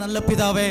நல்ல பிதாவே,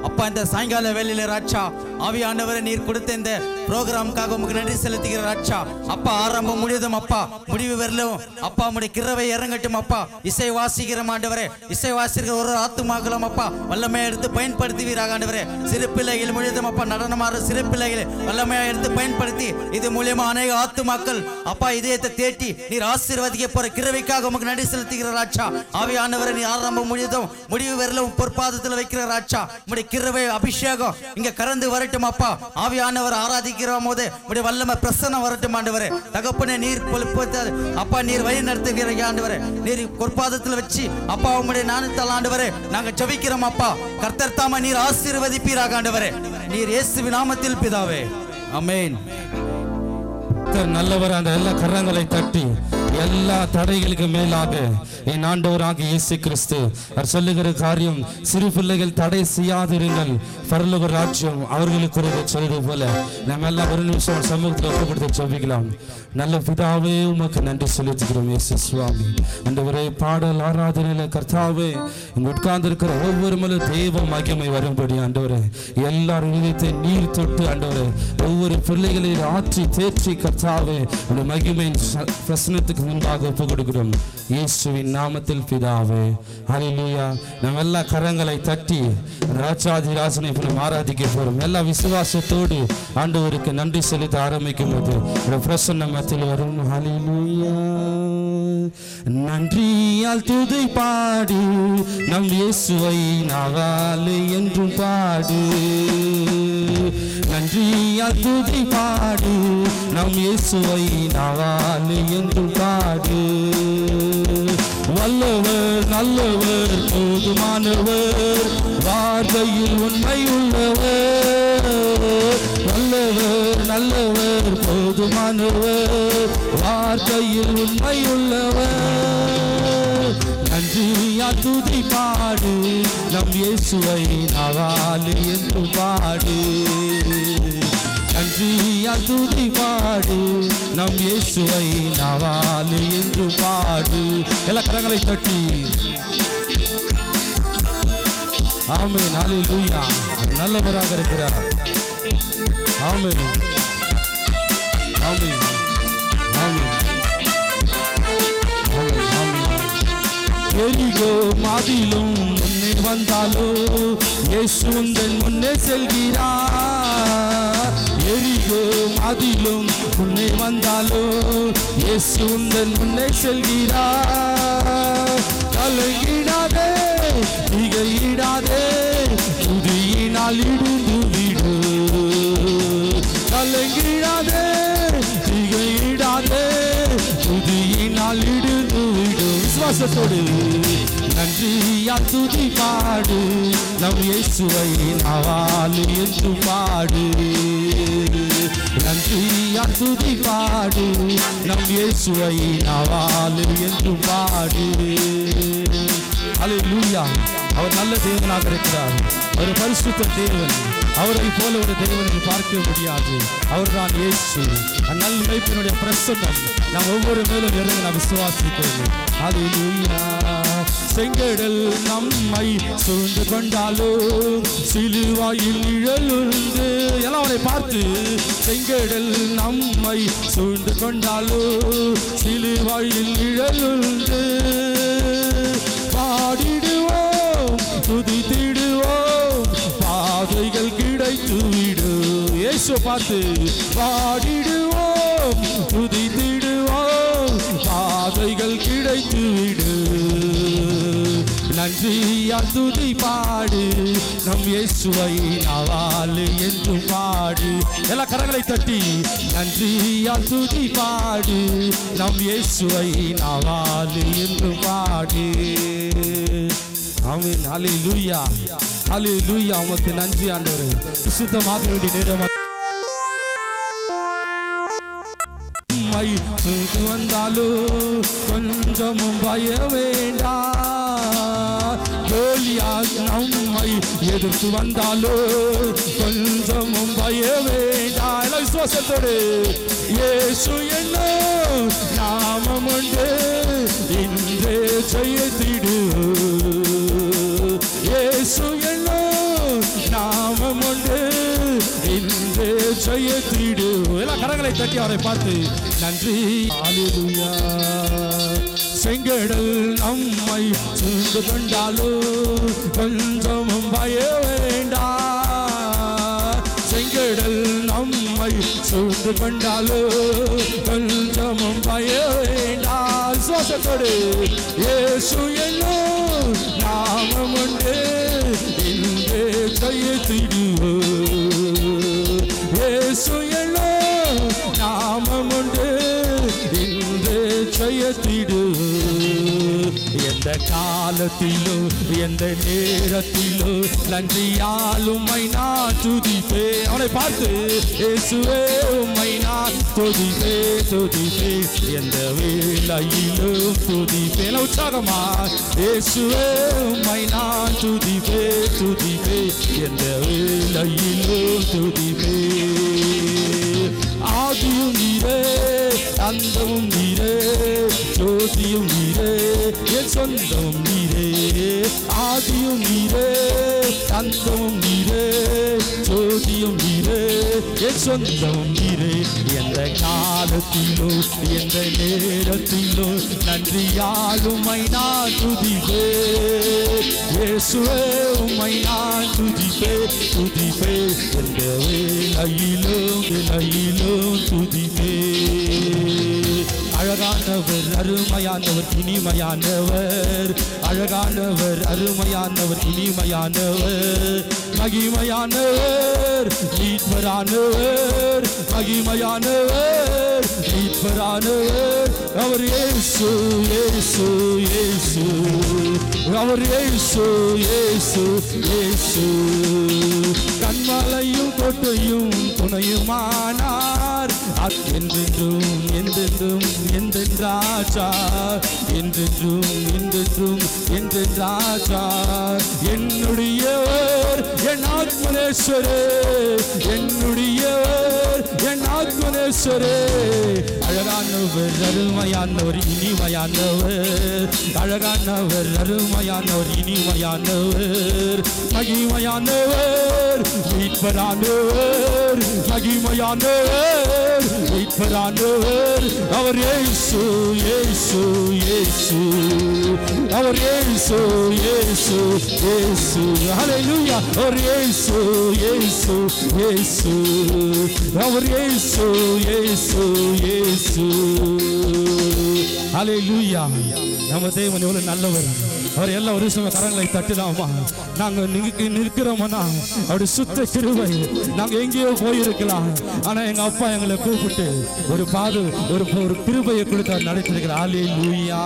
அப்பா இந்த சாயங்கால வேளையில ராஜா ஆவியானவரை நீர் கொடுத்த இந்த ப்ரோக்ராமுக்காக உங்களுக்கு நன்றி செலுத்துகிற ராஜா. அப்பா ஆரம்பம் முடியதும் அப்பா முடிவு வரலும் அப்பா உடைய கிருபை இறங்கட்டும் அப்பா. இசை வாசிக்கிற ஆண்டவரே, இசை வாசிக்கிற ஒரு ஆத்துமாக்களும் அப்பா வல்லமையா எடுத்து பயன்படுத்துவீராக ஆண்டவரே. சிறு பிள்ளைகள் முழுதும் அப்பா நடனமாற சிறு பிள்ளைகளை வல்லமையா எடுத்து பயன்படுத்தி இது மூலியமா அநேக ஆத்துமாக்கள் அப்பா இதயத்தை தேட்டி நீர் ஆசீர்வதிக்க போற கிருபைக்காக உங்களுக்கு நன்றி செலுத்துகிற ராஜா. ஆவியானவரை நீ ஆரம்பம் முடியதும் முடிவு வரலும் பொற்பாதத்தில் வைக்கிற ராஜா. உடைய கிருபை அபிஷேகம் இங்க கறந்து வரட்டும் அப்பா. ஆவியானவர் ஆராதிக்கிற போது உடைய வல்லமை பிரசன்னம் வரட்டும் ஆண்டவரே. தகப்பனே நீர் அப்பா நீர் வழி நடத்துகிற ஆண்டவரே, நீர் பொற்பாதத்தில் வச்சு அப்பா உங்களுடைய நானத்தால் ஆண்டவரே நாங்க ஜெபிக்கிறோம் அப்பா. கர்த்தர் தாமே நீர் ஆசீர்வதிப்பீராக ஆண்டவரே. நீர் இயேசுவின் நாமத்தில் பிதாவே, ஆமென். நல்லவர். அந்த எல்லா கரங்களை தட்டி எல்லா தடைகளுக்கு மேலாக என் ஆண்டவராக இயேசு கிறிஸ்து அவர் சொல்லுகிற காரியம், சிறு பிள்ளைகள் தடை செய்யாதிருங்கள், பரலோக ராஜ்யம் அவர்களுக்கு சொல்றது போல நம்ம எல்லாம் ஒரு நிமிஷம் சமூகத்தில் ஒப்புக்கொடுத்து ஜெபிக்கலாம். நல்ல பிதாவே உமக்கு நன்றி செலுத்துகிறோம் இயேசு சுவாமி. ஆண்டவரே பாடல் ஆராதனையில கர்த்தாவே இங்க உட்கார்ந்து இருக்கிற ஒவ்வொரு மேலும் தெய்வ மகிமை வரும்படி ஆண்டவரே எல்லாரும் இதயத்தை நீர் தொட்டு ஆண்டவரே ஒவ்வொரு பிள்ளைகளை ஆற்றி தேற்றி கர்த்தாவே அந்த மகிமையின் பிரசனத்துக்கு முன்பாக ஒப்பு கொடுக்கிறோம் இயேசுவின் நாமத்தில் பிதாவே, ஹல்லேலூயா. நம்ம எல்லா கரங்களை தட்டி ராஜாதிராசனை ஆராதிக்க போறோம். எல்லா விசுவாசத்தோடு ஆண்டவருக்கு நன்றி செலுத்த ஆரம்பிக்கும் போது பிரசன்ன மத்தியில் வரும். ஹல்லேலூயா. நன்றியால் துதி பாடு நம் இயேசுவை நாவாலே என்றும் பாடு. நன்றியால் துதி பாடு நம் இயேசுவை நாவாலே என்றும் பாடு. வல்லவர் நல்லவர் போதுமானவர் வார்த்தையில் உண்மை உள்ளவர். வல்லவர் நல்லவர் போதுமானவர் வார்த்தையில் உண்மை உள்ளவர். நன்றியா துதி பாடு நம் இயேசுவை நாவாலே என்று பாடு. நன்றியா துதி பாடு நம் இயேசுவை நாவாலே என்று பாடு. எல்லா கரங்களை தட்டி ஆமென், ஹல்லேலூயா. நல்லவராக இருக்கிறார். ஆமென், ஆமென், ஆமென், ஆமென். எரிகோ மாதிலும் முன்னே வந்தாலோ இயேசு உந்தன் முன்னே செல்கிறார். எரிகோ மாதிலும் முன்னே வந்தாலோ இயேசு உந்தன் முன்னே செல்கிறார். கலங்கிடாதே திகையிடாதே துதியினால் இடிந்து விடு. கலங்கிடாதே திகையிடாதே துதியினால் இடிந்து விடு. விசுவாசத்தோடு நன்றியா துதி பாடு நம் இயேசுவை நாவாலே என்று பாடு. நன்றியா துதி பாடு நம் இயேசுவை நாவாலே என்று பாடு. ஹல்லேலூயா. அவர் நல்ல தேவனாக இருக்கிறார். ஒரு பரிசுத்த தேவன். அவரை போல ஒரு தேவனை பார்க்க முடியாது. அவர்தான் இயேசு. நல்ல மேய்ப்பனுடைய பிரசன்னம் நாம் ஒவ்வொரு மேலும் இறங்கி நாம் விசுவாசிக்கிறோம். ஹல்லேலூயா. செங்கடல் நம்மை சூழ்ந்து கொண்டாலோ சிலுவாயில் நிழலுண்டு. எல்லாம் அவரை பார்த்து செங்கடல் நம்மை சூழ்ந்து கொண்டாலோ சிலுவாயில் நிழலுண்டு. பாடிடுவோம் துதித்திடுவோம் பாதைகள் கிடைத்துவிடு. இயேசு பார்த்து பாடிடுவோம் துதித்திடுவோம் பாதைகள் கிடைத்துவிடு. நன்றியா துதி பாடு நம் இயேசுவை நாவாலே என்று பாடு. எல்லா கரங்களை தட்டி நன்றியா துதி பாடு நம் இயேசுவை நாவாலே என்று பாடு. ஆமென், ஹல்லேலூயா, ஹல்லேலூயா. உமக்கு நன்றி ஆண்டவரே. சுத்தமாக வேண்டிய நேரம் வந்தாலோ கொஞ்சமும் பய வேண்டாம். கோலியாத் நம்மை எதிர்த்து வந்தாலோ கொஞ்சமும் பய வேண்டாம். எல்லாம் விசுவாசத்தோடு இயேசு என்னும் நாமம் உண்டு இன்றே ஜெயித்திடு. இயேசு என்னும் நாமம் உண்டு இன்று ஜெயத்திடு. எல்லாம் கரங்களை தட்டி அவரை பார்த்து நன்றி. அல்லேலூயா. செங்கடல் நம்மை சூழ்ந்து கொண்டாலோ கொஞ்சமும் பய வேண்டாம். செங்கடல் நம்மை சூழ்ந்து கொண்டாலோ கொஞ்சமும் பய வேண்டாம். சுவாசத்தோடு இயேசு என்னும் நாமம் உண்டு இன்று ஜெயத்திடுவோ. இயேசு என்னும் நாமம் உண்டு இன்று ஜெயத்திடு. எந்த காலத்திலோ எந்த நேரத்திலோ நன்றியால் உம்மை நான் துதிப்பே. அவனை பார்த்து இயேசுவே உம்மை நான் துதிப்பே துதிப்பே. எந்த வேளையிலும் துதிப்பே. உற்சாகமா இயேசுவே உம்மை நான் துதிப்பே துதிப்பே. எந்த வேளையிலும் துதிப்பே. ஆதியும் நீரே அந்தமும் நீரே ஜோதியும் நீரே என் சொந்தமும் நீரே. ஆதியும் நீரே அந்தமும் நீரே ஜோதியும் நீரே என் சொந்தமும் நீரே. எந்த காலத்திலோ எந்த நேரத்திலோ நன்றியால் உம்மை நான் துதிப்பே. இயேசுவே உம்மை நான் துதிப்பே துதிப்பே. எந்த வேளையிலும் வேளையிலும் துதிப்பே. அழகானவர் அருமையானவர் இனிமையானவர். அழகானவர் அருமையானவர் இனிமையானவர். மகிமையானவர் மீட்பரானவர். மகிமையானவர் மீட்பரானவர். அவர் இயேசு இயேசு இயேசு. அவர் இயேசு இயேசு இயேசு. கண்மலையும் கோட்டையும் துணையுமானார். என்றென்றும் என்றென்றும் என்றென்றாச்சா. என்றென்றும் என்றென்றும் என்றென்றாச்சா. என்னுடையவர் என் ஆத்மனேஸ்வரே. என்னுடையவர் என் ஆத்மனேஸ்வரே. அழகானவர் அருமையானவர் இனிமையானவர். அழகானவர் அருமையானவர் இனிமையானவர். மகிமையானவர் மீட்பரானவர். மகிமையானவர் மீட்பரானவர். அவர் இயேசு இயேசு இயேசு. அவர் இயேசு இயேசு இயேசு. ஹல்லேலூயா. அவர் இயேசு இயேசு இயேசு. அவர் இயேசு இயேசு இயேசு. ஹல்லேலூயா. நம்ம தேவன் எவ்வளவு நல்லவர். அவர் எல்லா ஒரு விஷயம் கரங்களை தட்டுதாமா. நாங்க நிற்கிறோம்னா அவருடைய சுத்த கிருபை. நாங்க எங்கேயோ போயிருக்கலாம், ஆனா எங்க அப்பா எங்களை கூப்பிட்டு ஒரு பாது ஒரு கிருபையை கொடுத்து நடத்திருக்கிறார். அல்லேலூயா.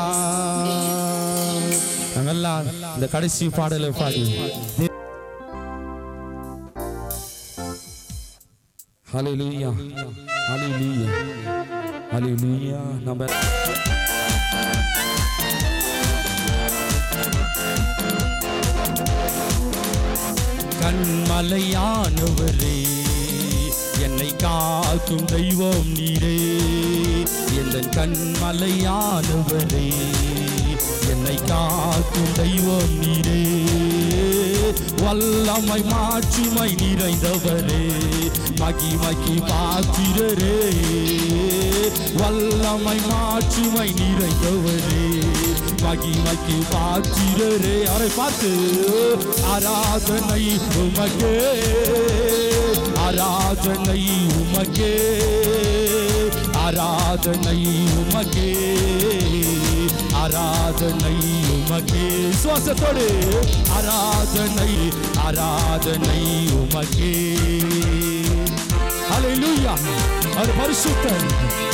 நாங்கெல்லாம் இந்த கடைசி பாடலை பாடி ஹல்லேலூயா ஹல்லேலூயா ஹல்லேலூயா. நம்ம கண்மலையானவரே என்னை காக்கும் தெய்வம் நீரே. எந்த கண்மலையானவரே என்னை காக்கும் தெய்வம் நீரே. வல்லமை மாட்சிமை நிறைந்தவரே மகிமைக்கு பாத்திரரே. வல்லமை மாட்சிமை நிறைந்தவரே மகிமைக்கு பாத்திரரே. அவரை பார்த்து ஆராதனை உமக்கே. ஆராதனை உமக்கே. ஆராதனை உமக்கே. ஆராதனை உமக்கே. சுவாசத்தோடு ஆராதனை ஆராதனை உமக்கே. ஹல்லேலூயா. அவர் பரிசுத்தர்.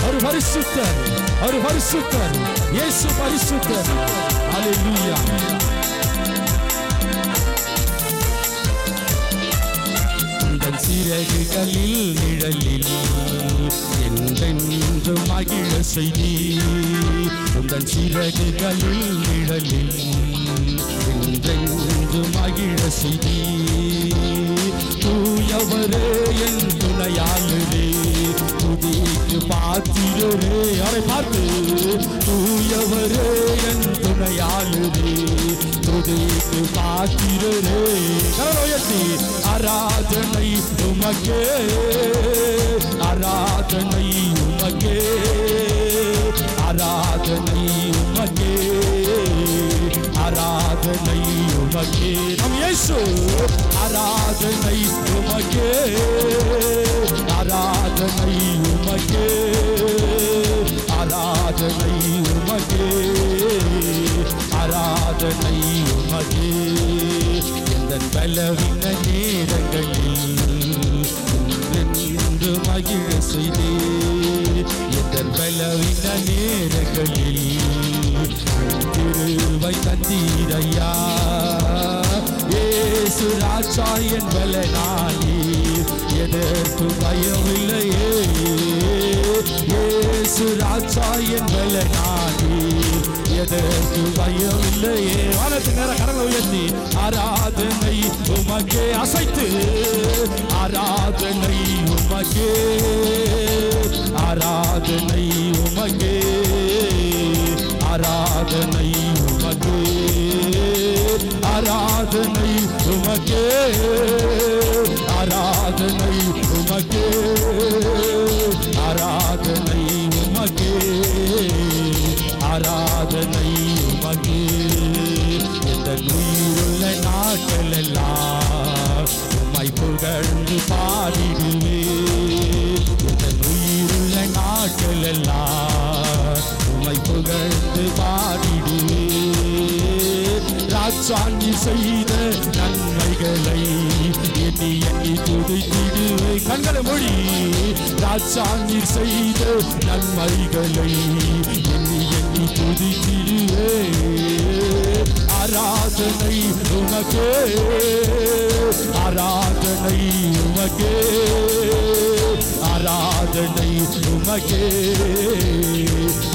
அவர் பரிசுத்தர். அவர் பரிசுத்தர். இயேசு பரிசுத்தர். ஹல்லேலூயா. உந்தன் சிறகுகளில் நிழலில் என்றென்று மகிழ செய்தி. உந்தன் சிறகுகளில் நிழலில் என்றென்று மகிழ செய்தி. தூயவரே என் துணையாளரே துதிக்கு பாத்திரரே. அவரை பார்த்து தூயவரே என் துணையாளரே துதிக்கு பாத்திரரே. கரங்களை உயர்த்தி ஆராதனை உமக்கே, ஆராதனை உமக்கே, ஆராதனை உமக்கே, ஆராதனை உமக்கே. நம் இயேசு ஆராதனை உமக்கே, ஆராதனை உமக்கே, ஆராதனை உமக்கே, ஆராதனை உமக்கே. இந்த பலவீன நேரங்களில் என்று மகிழ செய்தே, இந்த பலவீன நேரங்களில் திருவை தந்தீரையா. இயேசு ராஜா என் பலனானி, எதற்கு பயமில்லையே. இயேசு ராஜா என் பலனானி, எதற்கு பயமில்லையே. வானத்து நேர கரங்களை உயர்த்தி ஆராதனை உமக்கே. அசைத்து ஆராதனை உமக்கே, ஆராதனை உமக்கே, ஆராதனை உமக்கே, ஆராதனை உமக்கே, ஆராதனை உமக்கே, ஆராதனை உமக்கே, ஆராதனை உமக்கே. இந்த உயிருள்ள நாட்களெல்லாம் உம்மை புகழ்ந்து பாடிடுவே. இந்த உயிருள்ள நாட்களெல்லாம் உம்மை புகழ்ந்து பாடிடுவே. ராஜாங்கி செய்த நன்மைகளை எண்ணி எண்ணி துதித்திடுவே. கண்களை மொழி. ராஜாங்கி செய்த நன்மைகளை எண்ணி எண்ணி துதித்திடுவே. ஆராதனை உமக்கே, ஆராதனை உமக்கே, ஆராதனை உமக்கே,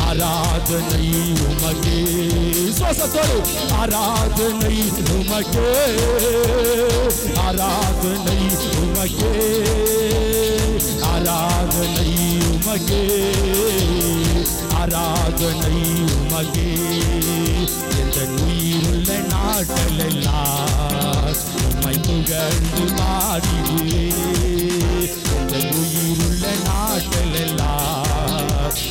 ஆராதனை உமக்கே. சுவாசத்தோடு ஆராதனை உமக்கே, ஆராதனை உமக்கே, ஆராதனை உமக்கே, ஆராதனை உமக்கே. எந்த உயிருள்ள நாட்களெல்லாம் உம்மை புகழ்ந்து பாடிடுவே. எந்த உயிருள்ள நாட்களெல்லாம்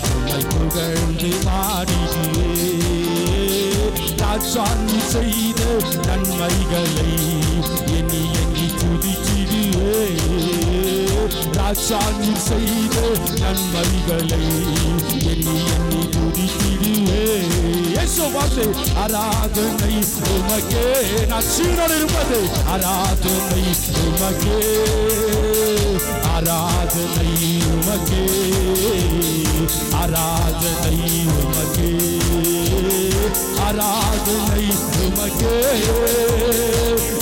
உம்மை புகழ்ந்து பாடிடுவே. ராஜாங்கி செய்த நன்மைகளை எண்ணி எண்ணி துதித்திடுவே. ராஜாங்கி செய்த நன்மைகளை எண்ணி எண்ணி துதித்திடுவே. இயேசு வார்த்தை ஆராதனை உமக்கே. நான் சீரோடு இருப்பது ஆராதனை உமக்கே, ஆராதனை உமக்கே, ஆராதனை உமக்கே, ஆராதனை உமக்கே,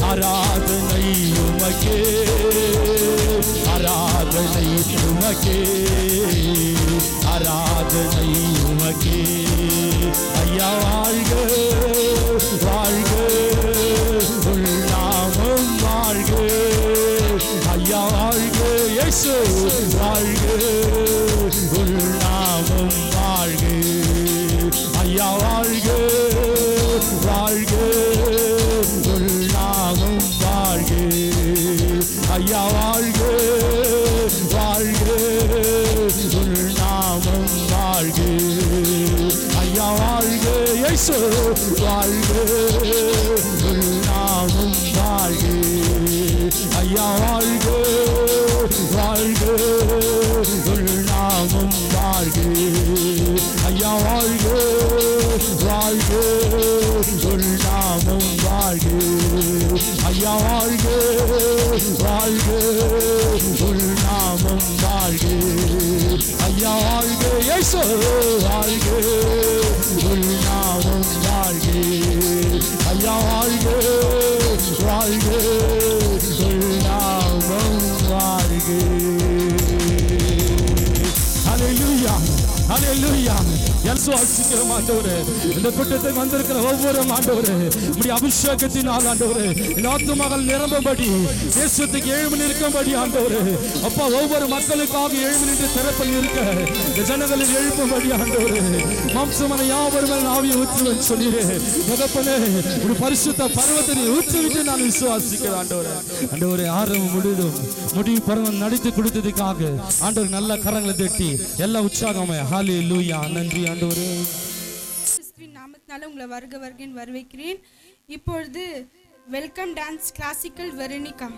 ஆராதனை உமக்கே, ஆராதனை உமக்கே, ஆராதனை உமக்கே. ஐயா வாழ்க வாழ்க, நாமம் வாழ்க. ஐயா வாழ்க, இயேசு வாழ்க, நாமம் வாழ்க. ஐயா வாழ்க வாழ்க, நாமம் வாழ்க. ஐயா வாழ்க வாழ்க, நாமம் வாழ்க. ஐயா வாழ்க, இயேசு வாழ்க, நாமம் வாழ்க. ஐயா வாழ்க வாழ்க, நாமம் வாழ்க. ஐயா வாழ்க வாழ்க, நாமம் வாழ்க. ஐயா வாழ்க வாழ்க, நாமம் வாழ்க. ஐயா வாழ்க, இயேசு வாழ்க, நாமம் வாழ்க. ஐயா வாழ்க வாழ்க, நாமம் வாழ்க. ஹல்லேலூயா, ஹல்லேலூயா. விசுவாசிக்கிறோம் ஆண்டவரே. இந்த கூட்டத்துக்கு வந்திருக்கிற ஒவ்வொரு ஆண்டவரே உம்முடைய அபிஷேகத்தினால் ஆண்டவரே இந்த ஆத்துமகள் நிரம்பபடி தேசத்துக்கு எழும்பி நிற்கும்படி ஆண்டவரே அப்பா ஒவ்வொரு மக்களுக்காக எழும்பி நின்று திறப்பில் இருக்க இந்த ஜனங்களில் எழுப்பும்படி ஆண்டவரே மாம்சமான யாவரும் ஆவியை ஊற்றுவேன் சொல்லிடு தகப்பனே ஒரு பரிசுத்த பர்வத்தை ஊற்றுவிட்டு நான் விசுவாசிக்கிறேன் ஆண்டவரே. ஆண்டவரே ஆரம்பம் முழுதும் முடிவு பருவம் நடித்து கொடுத்ததுக்காக ஆண்டவர் நல்ல கரங்களை தட்டி எல்லா உற்சாகமே ஹல்லேலூயா. நன்றி ஆண்டவரே. கிறிஸ்துவின் நாமத்தினால உங்களை வருக வருகன்னு வரவேற்கிறேன். இப்பொழுது வெல்கம் டான்ஸ் கிளாசிக்கல் வெரோனிகா.